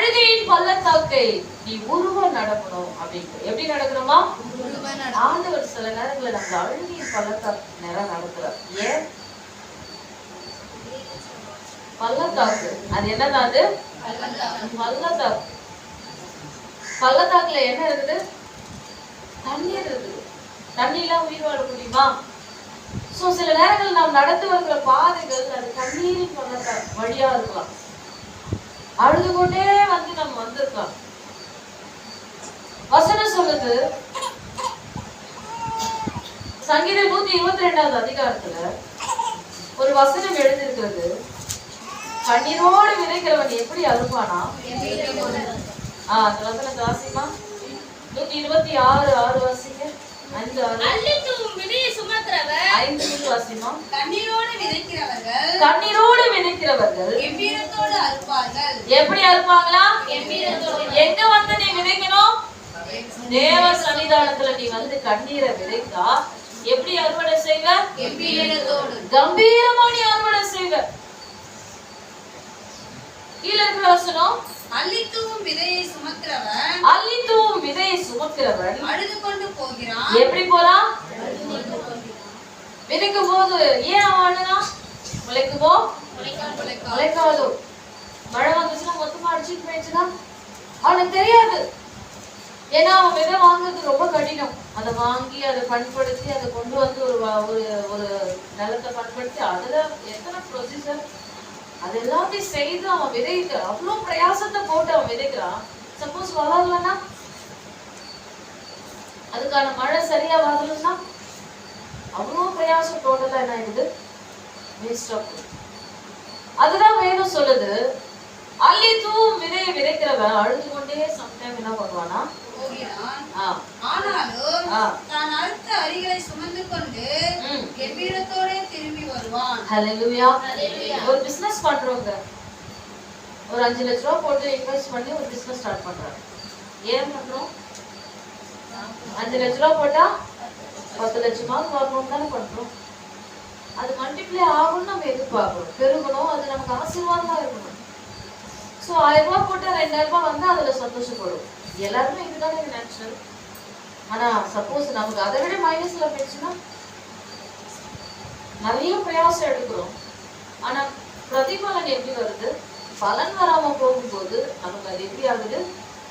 அழுகையின் பள்ளத்தாக்கை நீ உருவ நடக்கணும் அப்படின்னு. எப்படி நடக்கணுமா? ஆண்டவர் சில நேரங்களில் நம்ம அழுகையின் பள்ளத்தாக்கு நேரம் நடக்கிறார். ஏன்? பள்ளத்தாக்கு அது என்னதான்? அது பள்ளத்தாக்கு. பள்ளத்தாக்குல என்ன இருக்குது? தண்ணீர் இருக்குது. தண்ணிலாம் உயிர் வாழ முடியுமா? சோ சில நேரங்கள் நாம் நடந்து வருகிற பாதைகள் அது தண்ணீரின் பள்ளத்தாக்கு வழியா இருக்கலாம். அழுது கொண்டே வந்து நம்ம வந்திருக்கலாம். வசனம் சொல்லுது, சங்கீதம் 122வது அதிகாரத்துல ஒரு வசனம் எழுதியிருக்கிறது, கண்ணீரோடு விதைக்கிறவன் எப்படி அறுப்பானா? அந்த வசனத்தை வாசிமா. 126:6 வாசிங்க. 5:6. அள்ளித்தூவும் விதையை சுமக்கிறவர் 5 வாசிமா. கண்ணீரோடு விதைக்கிறவர்கள் கம்பீரத்தோடு அறுப்பார்கள். எப்படி அறுப்பாங்களா? கம்பீரத்தோடு. எங்க வந்து நீ விதைக்கணும்? தேவ சன்னிதானத்துல நீ வந்து கண்ணீரை விதைத்தா எப்படி அறுவடை செய்வ? கம்பீரத்தோடு. கம்பீரமா நீ அறுவடை செய்வ. கீழ இருக்கிற வசனம், அள்ளித்தூவும் விதையை சுமக்கிறவன் அழுது கொண்டு போகிறான். எப்படி போறான்? விதைக்கும் போது ஏன் அவன் அழுதான்? முளைக்குமோ? முளைக்காதோ? மழை வந்துச்சுன்னா மொத்தமா அடிச்சுட்டு போயிடுச்சுன்னா அவனுக்கு தெரியாது. ஏன்னா அவன் விதை வாங்குறது ரொம்ப கடினம். அதை வாங்கி அதை பண்படுத்தி அதை கொண்டு வந்து ஒரு நிலத்தை பண்படுத்தி அதுல எத்தனை ப்ரொசீஜர் அது எல்லாத்தையும் செய்து அவன் விதைக்க அவ்வளவு பிரயாசத்தை போட்டு அவன் விதைக்கிறான். சப்போஸ் வளரலன்னா, அதுக்கான மழை சரியா வரலன்னா அவ்வளவு பிரயாசம் டோட்டலா என்ன ஆயிடுது? வேஸ்டா போகுது. அதுதான் வேணும் சொல்லுது, அள்ளி தூவும் விதையை விதைக்கிறவன் அழுது கொண்டே சம்டைம் என்ன பண்ணுவானா? ஆனாலும் தான் அறுத்த அரிகளை சுமந்து கொண்டு கம்பீரத்தோட திரும்பி வருவான். ஹல்லேலூயா. ஒரு பிசினஸ் பண்றவங்க ஒரு 5 லட்சம் ரூபாய் போட்டு இன்வெஸ்ட் பண்ணி ஒரு பிசினஸ் ஸ்டார்ட் பண்றாங்க. ஏன் பண்றோம்? 5 லட்சம் ரூபாய் போட்டா 10 லட்சமாவது வரணும் தானே பண்றோம். அது மல்டிப்ளை ஆகும்னு நம்ம எதிர்பார்க்கிறோம், பெருகணும், அது நமக்கு ஆசீர்வாதமா இருக்கணும். ஸோ 1000 ரூபாய் போட்டா 2000 ரூபாய் வந்தா அதுல சந்தோஷப்படுவோம். எல்லாருமே இதுதானே நேச்சுரல். ஆனா சப்போஸ் நமக்கு அதை விட மைனஸ்ல போயிடுச்சுன்னா நிறைய பிரயாசம் எடுக்கிறோம். ஆனா பிரதிபலன் எப்படி வருது? பலன் வராம போகும்போது நமக்கு அது எப்படி ஆகுது?